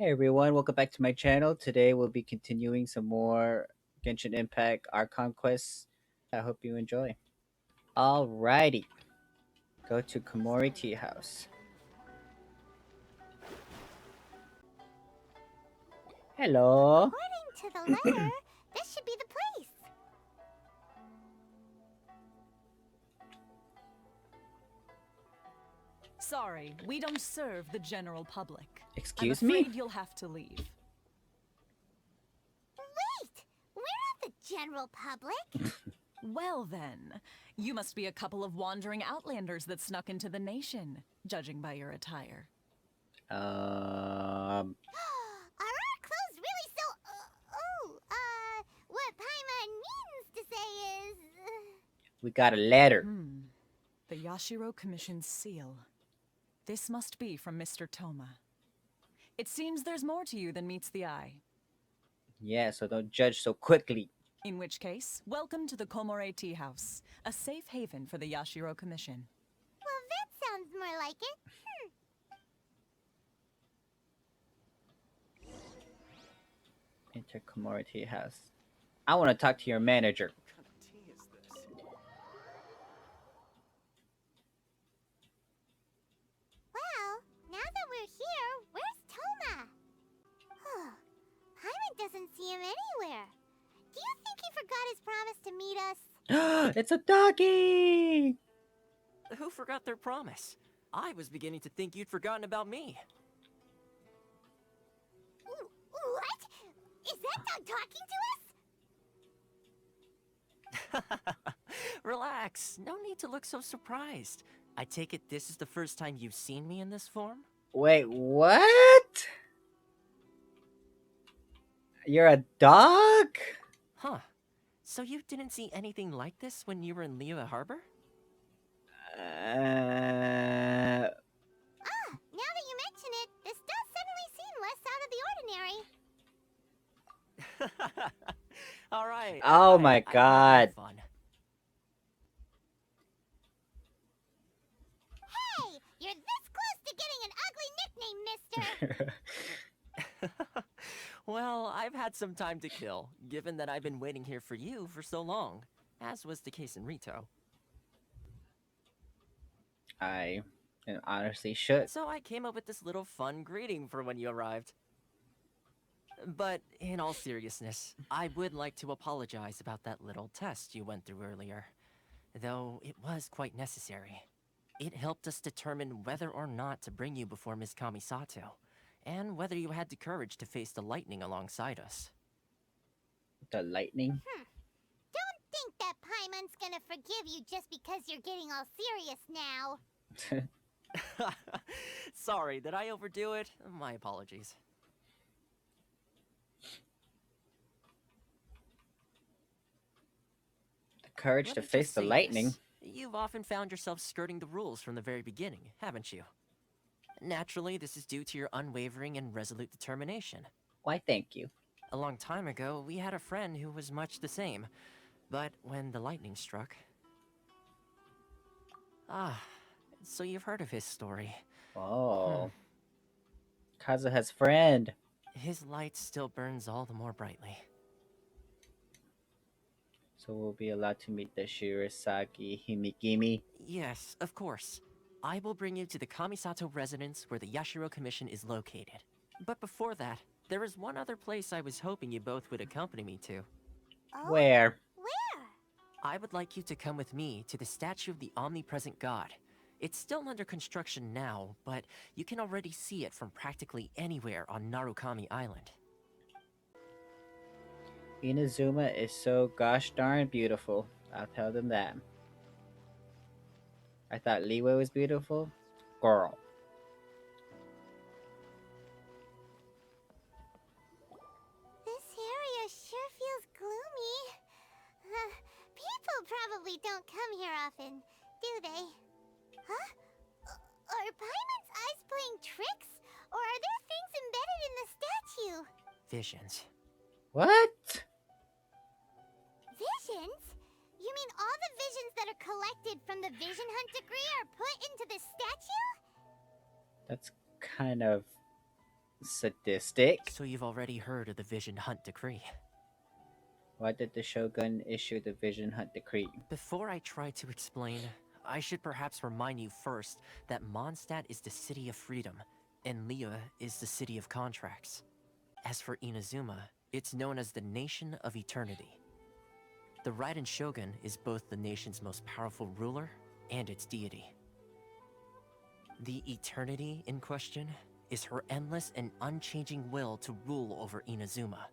Hey everyone, welcome back to my channel. Today we'll be continuing some more Genshin Impact Archon quests. I hope you enjoy. Alrighty, go to Komori Tea House. Hello. According to the letter, this should be the place. Sorry, we don't serve the general public. I'm Excuse me? afraid you'll have to leave. Wait! We're not the general public. Well then, you must be a couple of wandering outlanders that snuck into the nation, judging by your attire. Are our clothes really so... what Paimon means to say is... We got a letter. The Yashiro Commission's seal. This must be from Mr. Thoma. It seems there's more to you than meets the eye. Yeah, so don't judge so quickly. In which case, welcome to the Komore Tea House, a safe haven for the Yashiro Commission. Well, that sounds more like it. Enter Komori Tea House. I want to talk to your manager. What kind of tea is this? Well, now that we're here, where's Thoma? Paimon doesn't see him anywhere. Do you think he forgot his promise to meet us? It's a doggy! Who forgot their promise? I was beginning to think you'd forgotten about me. What? Is that dog talking to us? Relax. No need to look so surprised. I take it this is the first time you've seen me in this form? Wait, what? You're a dog? Huh. So you didn't see anything like this when you were in Liyue Harbor? Now that you mention it, this does suddenly seem less out of the ordinary. Alright. Oh my I had god. fun. Hey, you're this close to getting an ugly nickname, mister. Well, I've had some time to kill, given that I've been waiting here for you for so long, as was the case in Rito. I honestly should. So I came up with this little fun greeting for when you arrived. But in all seriousness, I would like to apologize about that little test you went through earlier. Though it was quite necessary. It helped us determine whether or not to bring you before Miss Kamisato, and whether you had the courage to face the lightning alongside us. The lightning? Don't think that Paimon's gonna forgive you just because you're getting all serious now. Sorry, did I overdo it? My apologies. The courage Let to me face just the say lightning? this. You've often found yourself skirting the rules from the very beginning, haven't you? Naturally, this is due to your unwavering and resolute determination. Why, thank you. A long time ago, we had a friend who was much the same. But when the lightning struck... so you've heard of his story. Oh. Kazuha's friend. His light still burns all the more brightly. So we'll be allowed to meet the Shirisaki Himigimi. Yes, of course. I will bring you to the Kamisato residence where the Yashiro Commission is located. But before that, there is one other place I was hoping you both would accompany me to. Oh? Where? Where? I would like you to come with me to the statue of the omnipresent god. It's still under construction now, but you can already see it from practically anywhere on Narukami Island. Inazuma is so gosh darn beautiful. I'll tell them that. I thought Liyue was beautiful. Girl. This area sure feels gloomy. People probably don't come here often, do they? Huh? Are Paimon's eyes playing tricks? Or are there things embedded in the statue? Visions. What? Visions? You mean all the visions that are collected from the Vision Hunt degree are put into the statue? That's kind of Sadistic? So you've already heard of the Vision Hunt Decree. Why did the Shogun issue the Vision Hunt Decree? Before I try to explain, I should perhaps remind you first that Mondstadt is the city of freedom, and Liyue is the city of contracts. As for Inazuma, it's known as the Nation of Eternity. The Raiden Shogun is both the nation's most powerful ruler and its deity. The Eternity in question is her endless and unchanging will to rule over Inazuma.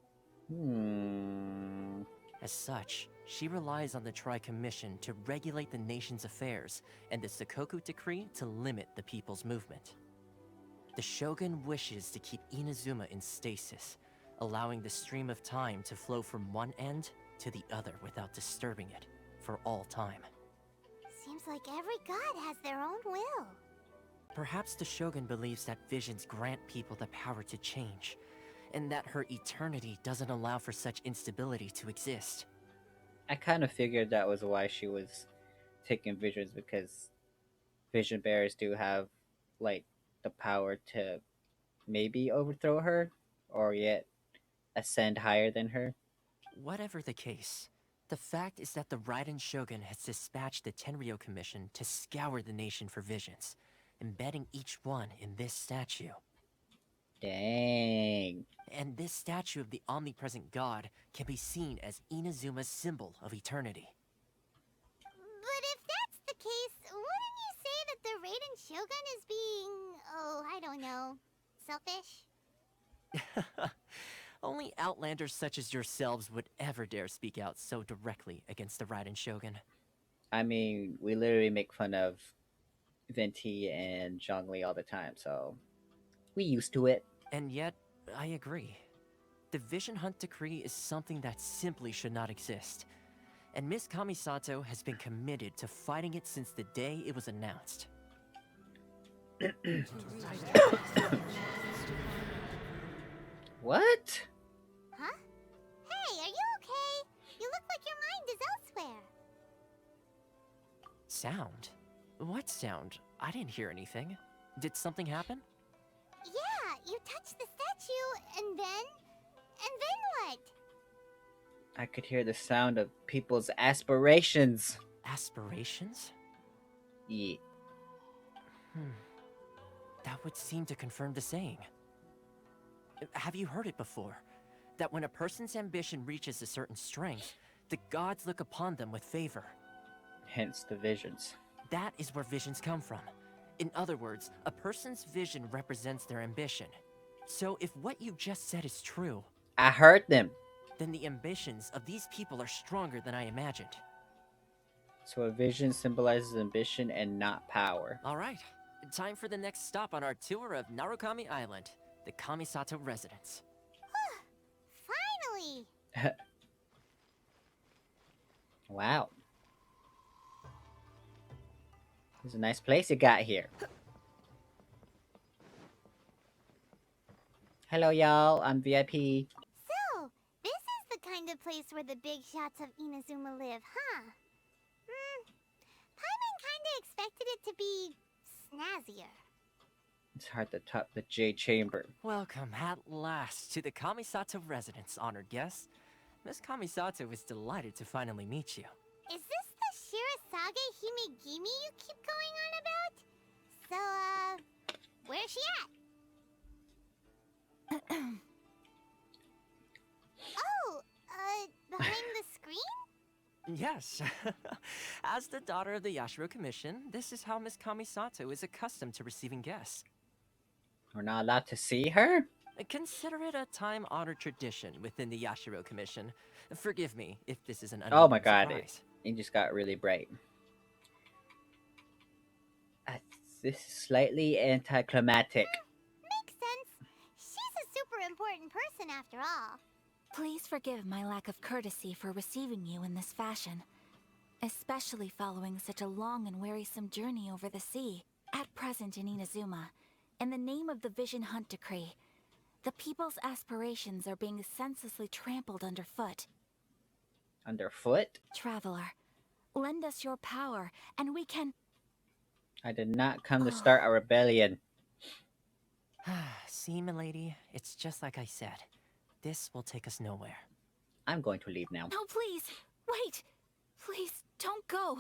As such, she relies on the Tri-Commission to regulate the nation's affairs and the Sakoku Decree to limit the people's movement. The Shogun wishes to keep Inazuma in stasis, allowing the stream of time to flow from one end to the other without disturbing it for all time. Seems like every god has their own will. Perhaps the Shogun believes that visions grant people the power to change, and that her eternity doesn't allow for such instability to exist. I kind of figured that was why she was taking visions, because vision bearers do have, like, the power to maybe overthrow her, or yet ascend higher than her. Whatever the case, the fact is that the Raiden Shogun has dispatched the Tenryou Commission to scour the nation for visions, embedding each one in this statue. Dang. And this statue of the omnipresent god can be seen as Inazuma's symbol of eternity. But if that's the case, wouldn't you say that the Raiden Shogun is being, oh, I don't know, selfish? Only outlanders such as yourselves would ever dare speak out so directly against the Raiden Shogun. I mean, we literally make fun of Venti and Zhongli all the time, so we used to it. And yet, I agree. The Vision Hunt Decree is something that simply should not exist. And Miss Kamisato has been committed to fighting it since the day it was announced. What? Huh? Hey, are you okay? You look like your mind is elsewhere. Sound? What sound? I didn't hear anything. Did something happen? Yeah, you touched the statue, and then what? I could hear the sound of people's aspirations. Aspirations? Yeah. That would seem to confirm the saying. Have you heard it before? That when a person's ambition reaches a certain strength, the gods look upon them with favor. Hence the visions. That is where visions come from. In other words, a person's vision represents their ambition. So if what you just said is true, I heard them. then the ambitions of these people are stronger than I imagined. So a vision symbolizes ambition and not power. Alright, time for the next stop on our tour of Narukami Island, the Kamisato residence. Finally! Wow. It's a nice place you got here. Hello, y'all. I'm VIP. So, this is the kind of place where the big shots of Inazuma live, huh? Paimon kinda expected it to be snazzier. It's hard to top the J Chamber. Welcome at last to the Kamisato residence, honored guests. Miss Kamisato is delighted to finally meet you. Is this the Shirasage Himegimi you keep going on about? So, where's she at? Oh, behind the screen? Yes. As the daughter of the Yashiro Commission, this is how Miss Kamisato is accustomed to receiving guests. We're not allowed to see her? Consider it a time-honored tradition within the Yashiro Commission. Forgive me if this is an Oh my unwelcome god, surprise. it just got really bright. This is slightly anticlimactic. Makes sense. She's a super important person after all. Please forgive my lack of courtesy for receiving you in this fashion, especially following such a long and wearisome journey over the sea. At present in Inazuma, in the name of the Vision Hunt Decree, the people's aspirations are being senselessly trampled underfoot. Underfoot? Traveler, lend us your power, and we can... I did not come to start a rebellion. See, milady, it's just like I said. This will take us nowhere. I'm going to leave now. No, please! Wait! Please, don't go!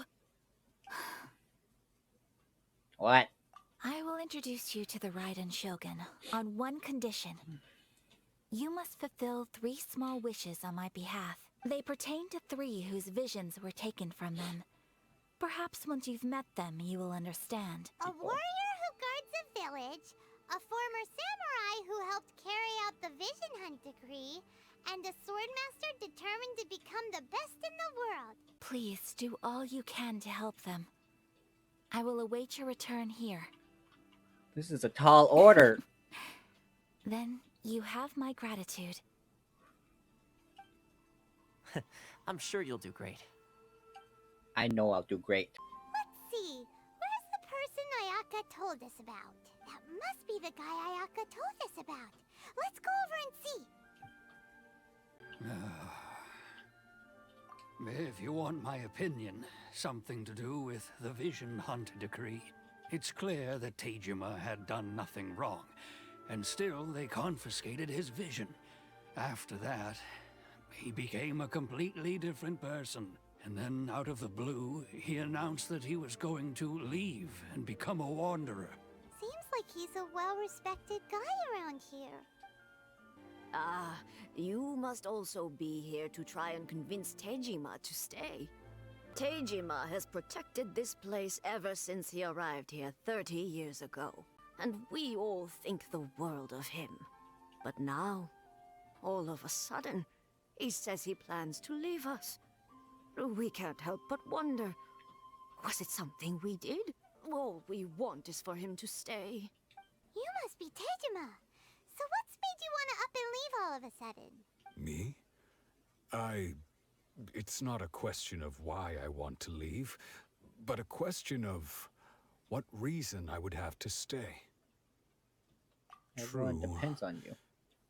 What? I will introduce you to the Raiden Shogun on one condition. You must fulfill 3 small wishes on my behalf. They pertain to 3 whose visions were taken from them. Perhaps once you've met them, you will understand. A warrior who guards a village, a former samurai who helped carry out the Vision Hunt decree, and a swordmaster determined to become the best in the world. Please do all you can to help them. I will await your return here. This is a tall order. Then you have my gratitude. I'm sure you'll do great. I know I'll do great. Let's see, where's the person Ayaka told us about? That must be the guy Ayaka told us about. Let's go over and see. If you want my opinion, something to do with the Vision Hunt decree. It's clear that Tejima had done nothing wrong, and still they confiscated his vision. After that, he became a completely different person. And then, out of the blue, he announced that he was going to leave and become a wanderer. Seems like he's a well-respected guy around here. Ah, you must also be here to try and convince Tejima to stay. Tejima has protected this place ever since he arrived here 30 years ago. And we all think the world of him. But now, all of a sudden, he says he plans to leave us. We can't help but wonder, was it something we did? All we want is for him to stay. You must be Tejima. So what's made you want to up and leave all of a sudden? Me? It's not a question of why I want to leave, but a question of what reason I would have to stay. Everyone True, depends on you.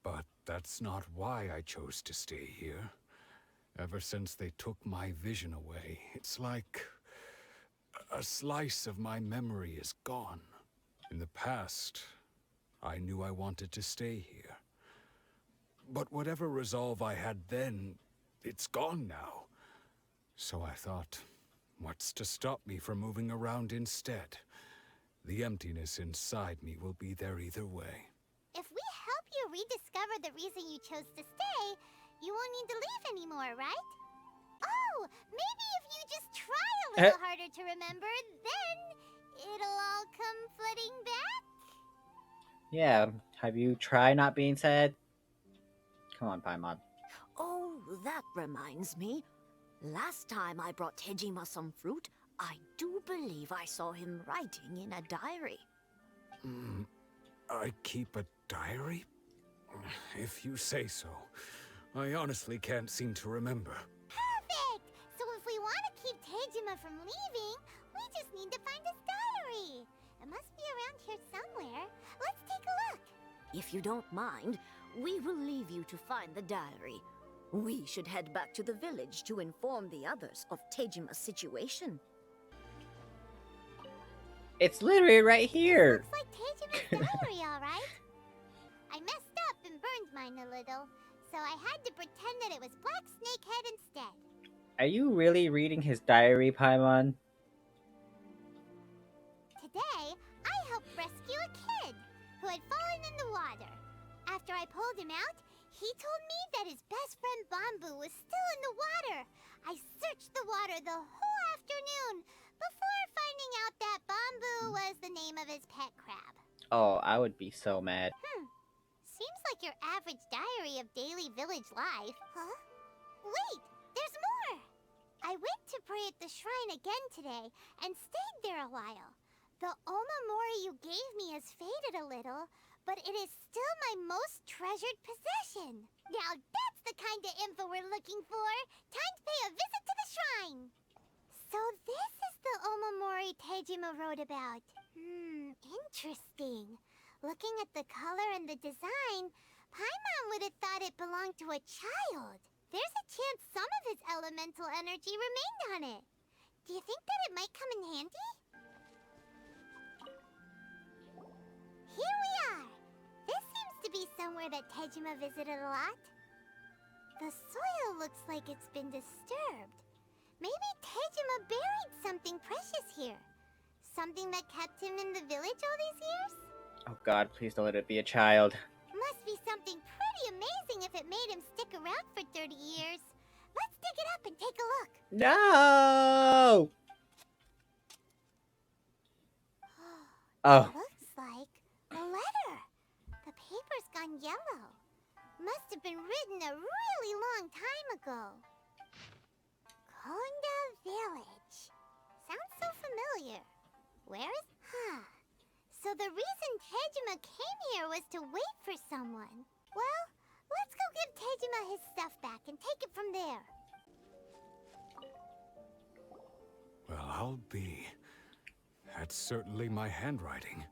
but that's not why I chose to stay here. Ever since they took my vision away, it's like a slice of my memory is gone. In the past, I knew I wanted to stay here. But whatever resolve I had then, it's gone now. So I thought, what's to stop me from moving around instead? The emptiness inside me will be there either way. If we help you rediscover the reason you chose to stay, you won't need to leave anymore, right? Oh, maybe if you just try a little harder to remember, then it'll all come flooding back? Yeah, have you tried not being sad? Come on, Paimon. Oh, that reminds me. Last time I brought Tejima some fruit, I do believe I saw him writing in a diary. I keep a diary? If you say so. I honestly can't seem to remember. Perfect! So if we want to keep Tejima from leaving, we just need to find his diary. It must be around here somewhere. Let's take a look. If you don't mind, we will leave you to find the diary. We should head back to the village to inform the others of Tejima's situation. It's literally right here. Looks like Tejima's diary, alright. I messed up and burned mine a little, so I had to pretend that it was Black Snakehead instead. Are you really reading his diary, Paimon? Today, I helped rescue a kid who had fallen in the water. After I pulled him out, he told me that his best friend Bamboo was still in the water. I searched the water the whole afternoon before finding out that Bamboo was the name of his pet crab. Oh, I would be so mad. Seems like your average diary of daily village life. Huh? Wait, there's more! I went to pray at the shrine again today and stayed there a while. The Omamori you gave me has faded a little, but it is still my most treasured possession. Now that's the kind of info we're looking for. Time to pay a visit to the shrine. So this is the Omamori Tejima wrote about. Interesting. Looking at the color and the design, Paimon would have thought it belonged to a child. There's a chance some of his elemental energy remained on it. Do you think that it might come in handy? Here we are. This somewhere that Tejima visited a lot? The soil looks like it's been disturbed. Maybe Tejima buried something precious here. Something that kept him in the village all these years? Oh god, please don't let it be a child. Must be something pretty amazing if it made him stick around for 30 years. Let's dig it up and take a look. No! Oh, Looks like a letter. The paper's gone yellow. Must have been written a really long time ago. Konda Village. Sounds so familiar. Where is... So the reason Tejima came here was to wait for someone. Well, let's go give Tejima his stuff back and take it from there. Well, I'll be. That's certainly my handwriting.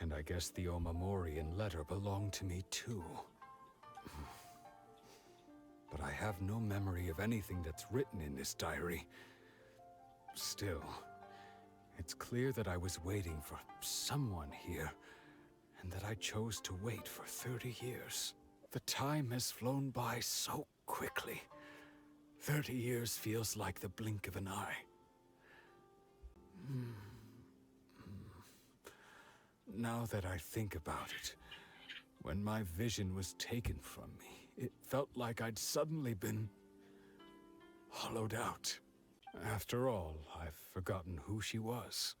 And I guess the Omamorian letter belonged to me too. But I have no memory of anything that's written in this diary. Still, it's clear that I was waiting for someone here, and that I chose to wait for 30 years. The time has flown by so quickly. 30 years feels like the blink of an eye. Now that I think about it, when my vision was taken from me, it felt like I'd suddenly been hollowed out. After all, I've forgotten who she was.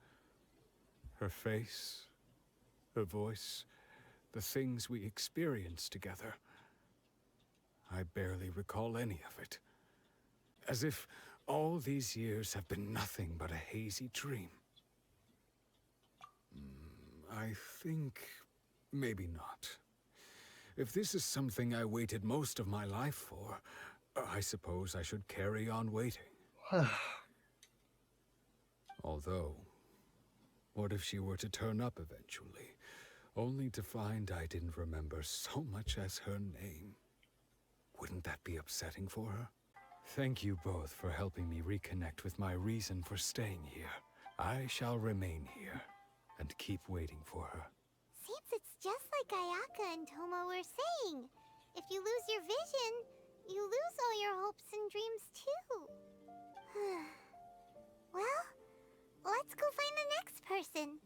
Her face, her voice, the things we experienced together. I barely recall any of it. As if all these years have been nothing but a hazy dream. I think maybe not. If this is something I waited most of my life for, I suppose I should carry on waiting. Although, what if she were to turn up eventually, only to find I didn't remember so much as her name? Wouldn't that be upsetting for her? Thank you both for helping me reconnect with my reason for staying here. I shall remain here and keep waiting for her. Seems it's just like Ayaka and Thoma were saying. If you lose your vision, you lose all your hopes and dreams too. Well, let's go find the next person.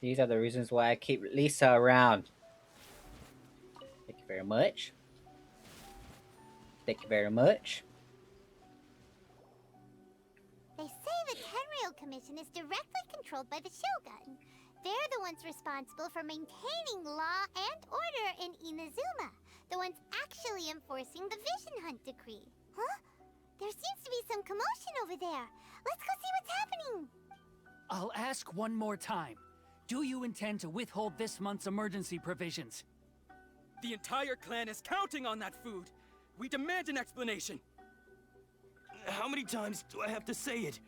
these are the reasons why I keep Lisa around. Thank you very much. Thank you very much. They say the Tenryou Commission is directly controlled by the Shogun. They're the ones responsible for maintaining law and order in Inazuma. The ones actually enforcing the Vision Hunt Decree. Huh? There seems to be some commotion over there. Let's go see what's happening. I'll ask one more time. Do you intend to withhold this month's emergency provisions? The entire clan is counting on that food. We demand an explanation. How many times do I have to say it?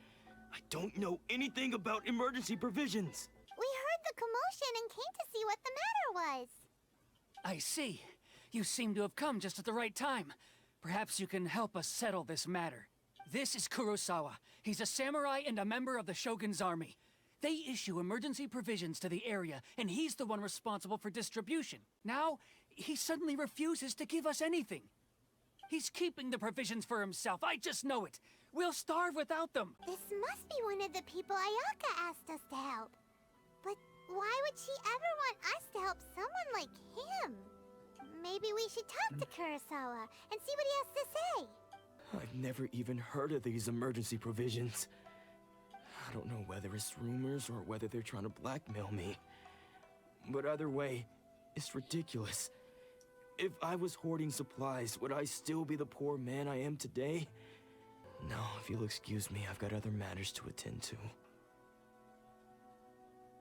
I don't know anything about emergency provisions. We heard the commotion and came to see what the matter was. I see. You seem to have come just at the right time. Perhaps you can help us settle this matter. This is Kurosawa. He's a samurai and a member of the Shogun's army. They issue emergency provisions to the area, and he's the one responsible for distribution. Now, he suddenly refuses to give us anything. He's keeping the provisions for himself. I just know it. We'll starve without them. This must be one of the people Ayaka asked us to help. But why would she ever want us to help someone like him? Maybe we should talk to Kurosawa and see what he has to say. I've never even heard of these emergency provisions. I don't know whether it's rumors or whether they're trying to blackmail me. But either way, it's ridiculous. If I was hoarding supplies, would I still be the poor man I am today? No, if you'll excuse me, I've got other matters to attend to.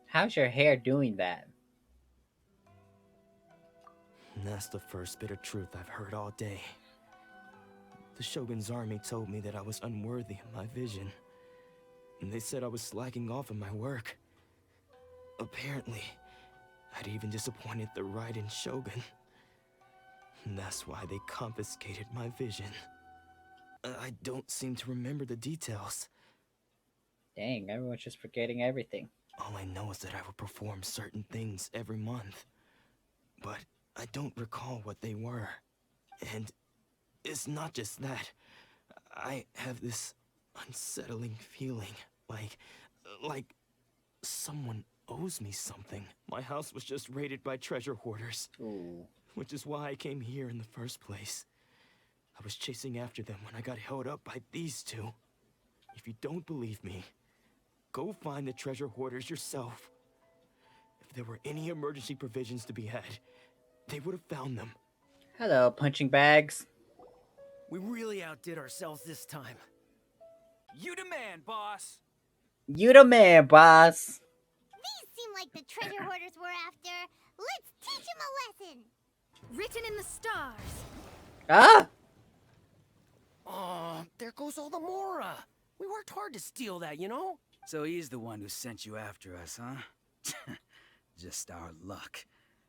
How's your hair doing that? And that's the first bit of truth I've heard all day. The Shogun's army told me that I was unworthy of my vision. And they said I was slacking off in my work. Apparently, I'd even disappointed the Raiden Shogun. And that's why they confiscated my vision. I don't seem to remember the details. Dang, everyone's just forgetting everything. All I know is that I would perform certain things every month. But I don't recall what they were. And it's not just that. I have this unsettling feeling, like someone owes me something. My house was just raided by treasure hoarders. Ooh. Which is why I came here in the first place. I was chasing after them when I got held up by these two. If you don't believe me, go find the treasure hoarders yourself. If there were any emergency provisions to be had, they would have found them. Hello, punching bags. We really outdid ourselves this time. You demand, boss. You the man, boss. These seem like the treasure hoarders we're after. Let's teach them a lesson. Written in the stars. Ah! Oh, there goes all the Mora. We worked hard to steal that, you know? So he's the one who sent you after us, huh? Just our luck.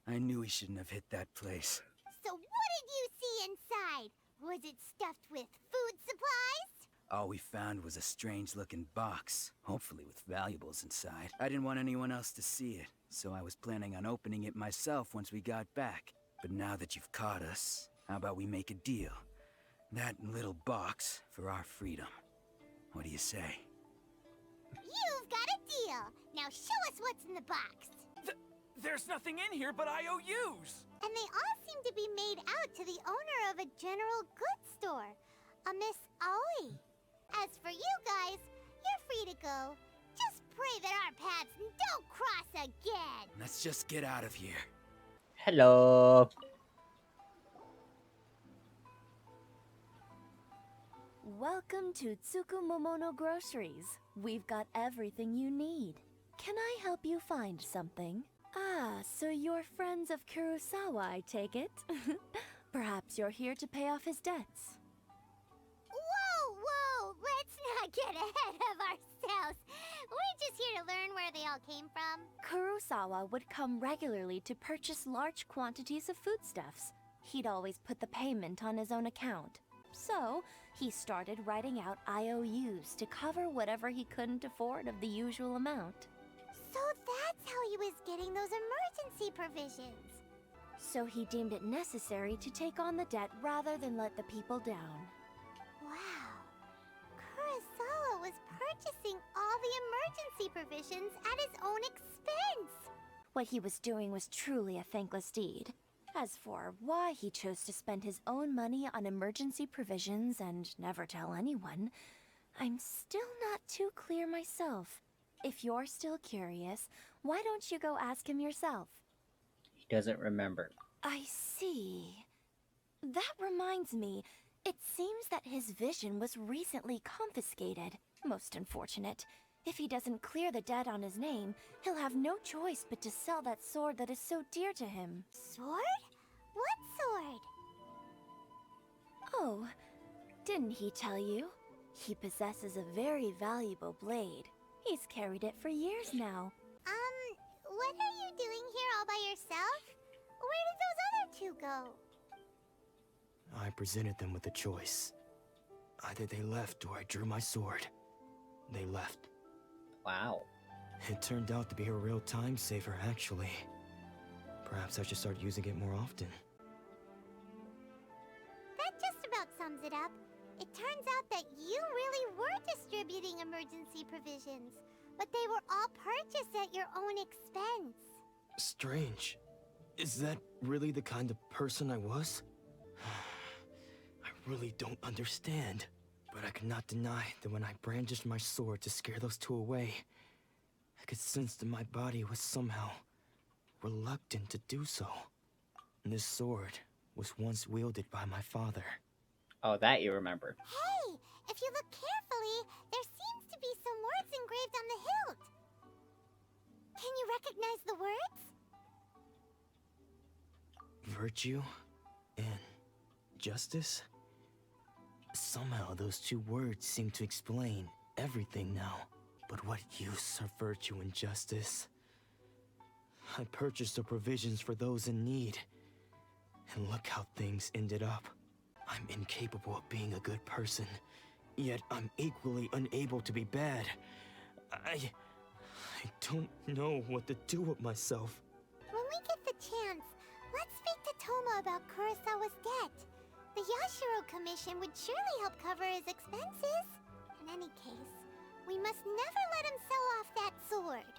I knew he shouldn't have hit that place. So what did you see inside? Was it stuffed with food supplies? All we found was a strange-looking box, hopefully with valuables inside. I didn't want anyone else to see it, so I was planning on opening it myself once we got back. But now that you've caught us, how about we make a deal? That little box for our freedom. What do you say? You've got a deal. Now show us what's in the box. There's nothing in here but IOUs. And they all seem to be made out to the owner of a general goods store, a Miss Aoi. As for you guys, you're free to go. Just pray that our paths don't cross again. Let's just get out of here. Hello. Welcome to Tsukumomono Groceries. We've got everything you need. Can I help you find something? Ah, so you're friends of Kurosawa, I take it? Perhaps you're here to pay off his debts. Whoa! Let's not get ahead of ourselves. We're just here to learn where they all came from. Kurosawa would come regularly to purchase large quantities of foodstuffs. He'd always put the payment on his own account. So, he started writing out IOUs to cover whatever he couldn't afford of the usual amount. So that's how he was getting those emergency provisions. So he deemed it necessary to take on the debt rather than let the people down. Wow. Kurosawa was purchasing all the emergency provisions at his own expense. What he was doing was truly a thankless deed. As for why he chose to spend his own money on emergency provisions and never tell anyone, I'm still not too clear myself. If you're still curious, why don't you go ask him yourself? He doesn't remember. I see. That reminds me, it seems that his vision was recently confiscated. Most unfortunate. If he doesn't clear the debt on his name, he'll have no choice but to sell that sword that is so dear to him. Sword? What sword? Oh, didn't he tell you? He possesses a very valuable blade. He's carried it for years now. What are you doing here all by yourself? Where did those other two go? I presented them with a choice. Either they left or I drew my sword. They left. Wow. It turned out to be a real time saver, actually. Perhaps I should start using it more often. That just about sums it up. It turns out that you really were distributing emergency provisions, but they were all purchased at your own expense. Strange. Is that really the kind of person I was? I really don't understand. But I cannot deny that when I brandished my sword to scare those two away, I could sense that my body was somehow reluctant to do so. And this sword was once wielded by my father. Oh, that you remember. Hey, if you look carefully, there seems to be some words engraved on the hilt. Can you recognize the words? Virtue and justice? Somehow those two words seem to explain everything now. But what use are virtue and justice? I purchased the provisions for those in need. And look how things ended up. I'm incapable of being a good person, yet I'm equally unable to be bad. I don't know what to do with myself. When we get the chance, let's speak to Thoma about Kurosawa's debt. The Yashiro Commission would surely help cover his expenses. In any case, we must never let him sell off that sword.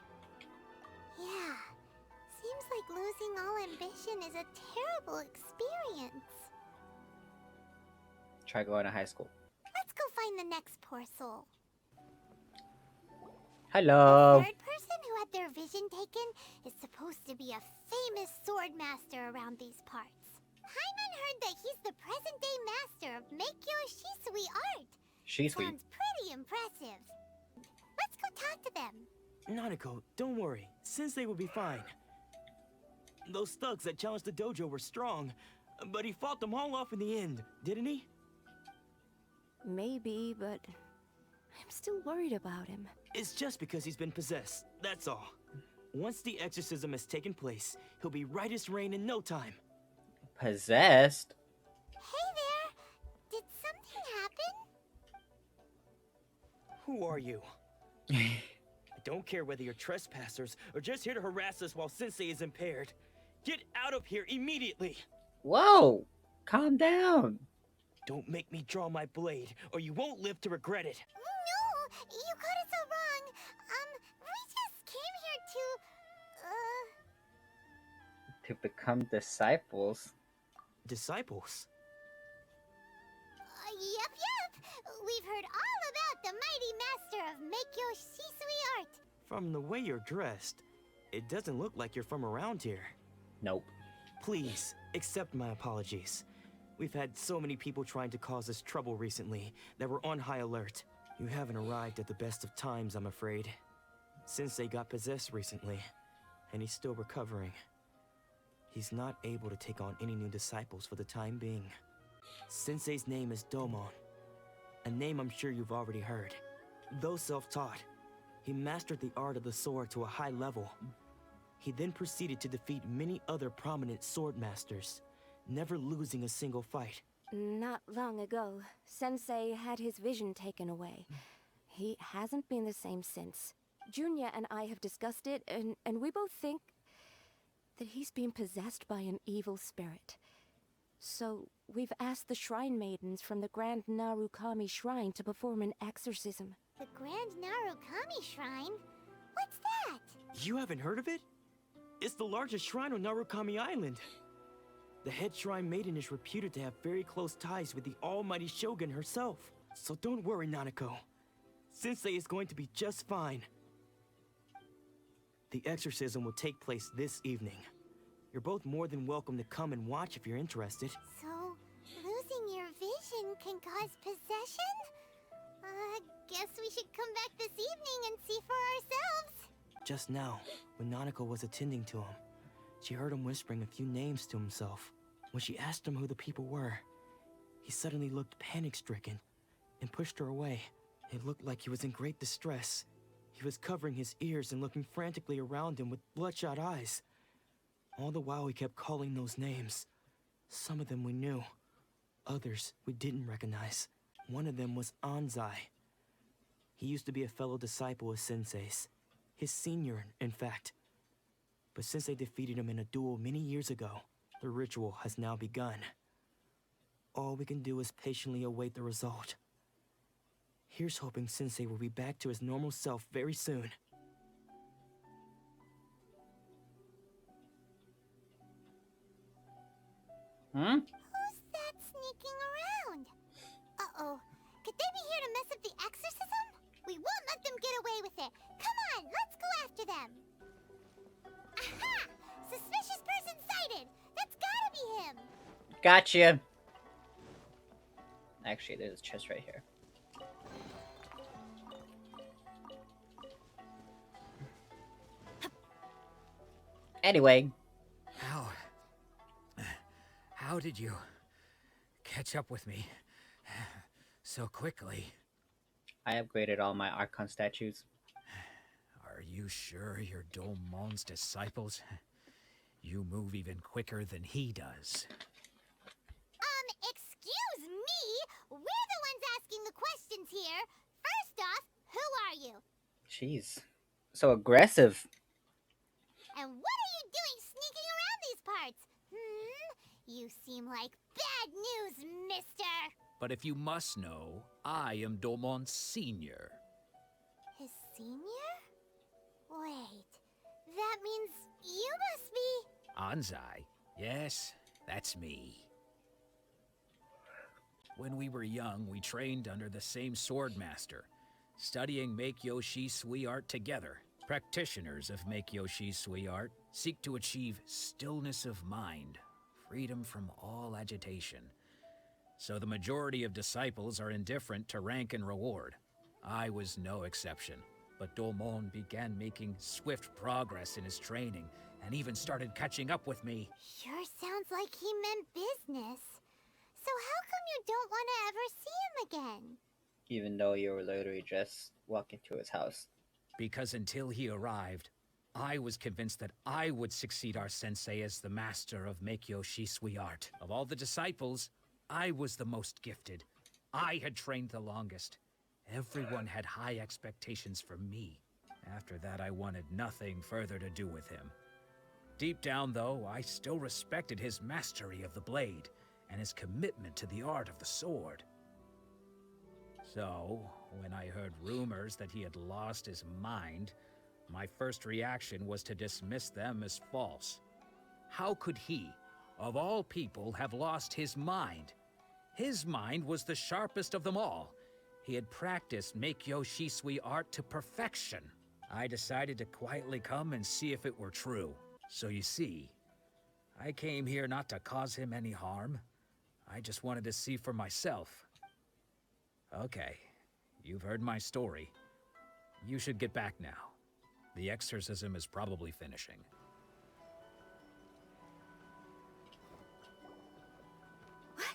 Yeah, seems like losing all ambition is a terrible experience. Try going to high school. Let's go find the next poor soul. Hello. The third person who had their vision taken is supposed to be a famous sword master around these parts. Hyman heard that he's the present-day master of Meikyo Shisui art. Shisui. Sounds pretty impressive. Let's go talk to them. Nanako, don't worry. Sensei will be fine. Those thugs that challenged the dojo were strong, but he fought them all off in the end, didn't he? Maybe, but I'm still worried about him. It's just because he's been possessed, that's all. Once the exorcism has taken place, he'll be right as rain in no time. Possessed? Hey there! Did something happen? Who are you? I don't care whether you're trespassers or just here to harass us while Sensei is impaired. Get out of here immediately! Whoa! Calm down. Don't make me draw my blade, or you won't live to regret it. No! You got it so wrong. We just came here To become disciples. Disciples? Yep. We've heard all about the mighty master of Meikyo Shisui art. From the way you're dressed, it doesn't look like you're from around here. Nope. Please, accept my apologies. We've had so many people trying to cause us trouble recently that we're on high alert. You haven't arrived at the best of times, I'm afraid. Sensei got possessed recently, and he's still recovering. He's not able to take on any new disciples for the time being. Sensei's name is Domon, a name I'm sure you've already heard. Though self-taught, he mastered the art of the sword to a high level. He then proceeded to defeat many other prominent sword masters, never losing a single fight. Not long ago, Sensei had his vision taken away. He hasn't been the same since. Junya and I have discussed it, and we both think that he's been possessed by an evil spirit. So, we've asked the shrine maidens from the Grand Narukami Shrine to perform an exorcism. The Grand Narukami Shrine? What's that? You haven't heard of it? It's the largest shrine on Narukami Island. The head shrine maiden is reputed to have very close ties with the almighty Shogun herself. So don't worry, Nanako. Sensei is going to be just fine. The exorcism will take place this evening. You're both more than welcome to come and watch if you're interested. So, losing your vision can cause possession? Guess we should come back this evening and see for ourselves. Just now, when Nanako was attending to him, she heard him whispering a few names to himself. When she asked him who the people were, he suddenly looked panic-stricken and pushed her away. It looked like he was in great distress. He was covering his ears and looking frantically around him with bloodshot eyes. All the while he kept calling those names. Some of them we knew, others we didn't recognize. One of them was Anzai. He used to be a fellow disciple of Sensei's. His senior, in fact. But Sensei defeated him in a duel many years ago. The ritual has now begun. All we can do is patiently await the result. Here's hoping Sensei will be back to his normal self very soon. Who's that sneaking around? Uh-oh. Could they be here to mess up the exorcism? We won't let them get away with it. Come on, let's go after them. Aha! Suspicious person sighted. That's gotta be him. Gotcha. Actually, there's a chest right here. Anyway. How did you catch up with me so quickly? I upgraded all my Archon statues. Are you sure you're Domon's disciples? You move even quicker than he does. Excuse me? We're the ones asking the questions here. First off, who are you? Jeez. so aggressive. And what are you doing sneaking around these parts? You seem like bad news, mister! But if you must know, I am Domon's senior. His senior? Wait, that means you must be... Anzai? Yes, that's me. When we were young, we trained under the same swordmaster, studying Make-Yoshi Sui art together. Practitioners of Make-Yoshi Sui art seek to achieve stillness of mind, freedom from all agitation. So the majority of disciples are indifferent to rank and reward. I was no exception, but Domon began making swift progress in his training and even started catching up with me. Sure sounds like he meant business. So how come you don't want to ever see him again? Even though you were literally just walking to his house. Because until he arrived, I was convinced that I would succeed our sensei as the master of Make-Yoshi Sui art. Of all the disciples, I was the most gifted. I had trained the longest. Everyone had high expectations for me. After that, I wanted nothing further to do with him. Deep down, though, I still respected his mastery of the blade and his commitment to the art of the sword. So, when I heard rumors that he had lost his mind, my first reaction was to dismiss them as false. How could he, of all people, have lost his mind? His mind was the sharpest of them all. He had practiced Make-Yoshi Sui art to perfection. I decided to quietly come and see if it were true. So you see, I came here not to cause him any harm. I just wanted to see for myself. Okay, you've heard my story. You should get back now. The exorcism is probably finishing. What?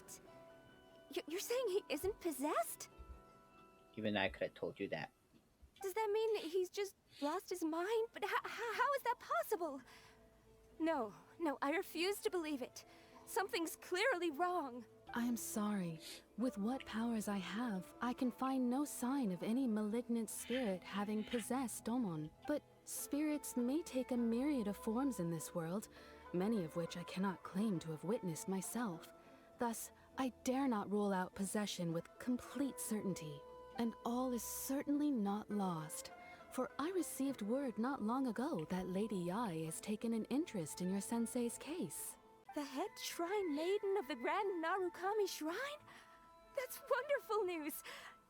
You're saying he isn't possessed? Even I could have told you that. Does that mean he's just lost his mind? But how is that possible? No, I refuse to believe it. Something's clearly wrong. I am sorry. With what powers I have, I can find no sign of any malignant spirit having possessed Domon. But spirits may take a myriad of forms in this world, many of which I cannot claim to have witnessed myself. Thus, I dare not rule out possession with complete certainty. And all is certainly not lost. For I received word not long ago that Lady Yae has taken an interest in your sensei's case. The head shrine maiden of the Grand Narukami Shrine? That's wonderful news!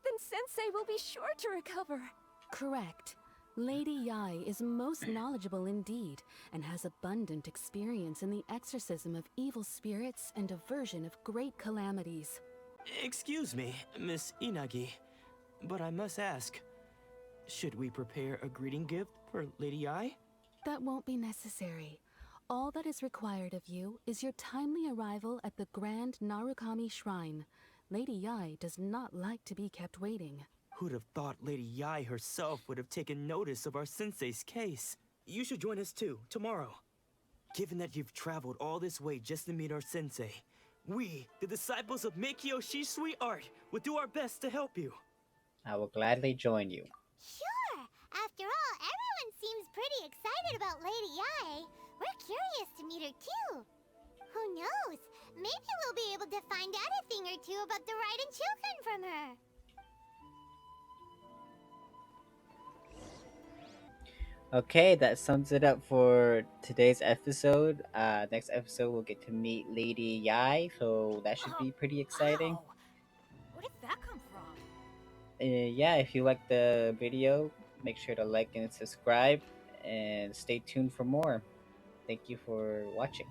Then Sensei will be sure to recover. Correct. Lady Yae is most knowledgeable indeed, and has abundant experience in the exorcism of evil spirits and aversion of great calamities. Excuse me, Miss Inagi, but I must ask, should we prepare a greeting gift for Lady Yae? That won't be necessary. All that is required of you is your timely arrival at the Grand Narukami Shrine. Lady Yae does not like to be kept waiting. Who'd have thought Lady Yae herself would have taken notice of our sensei's case? You should join us too, tomorrow. Given that you've traveled all this way just to meet our sensei, we, the disciples of Make-Yoshi Sui art, will do our best to help you. I will gladly join you. Sure! After all, everyone seems pretty excited about Lady Yae. We're curious to meet her too. Who knows? Maybe we'll be able to find out a thing or two about the Raiden children from her. Okay, that sums it up for today's episode. Next episode we'll get to meet Lady Yae, so that should be pretty exciting. Wow. Where did that come from? Yeah, if you like the video, make sure to like and subscribe, and stay tuned for more. Thank you for watching.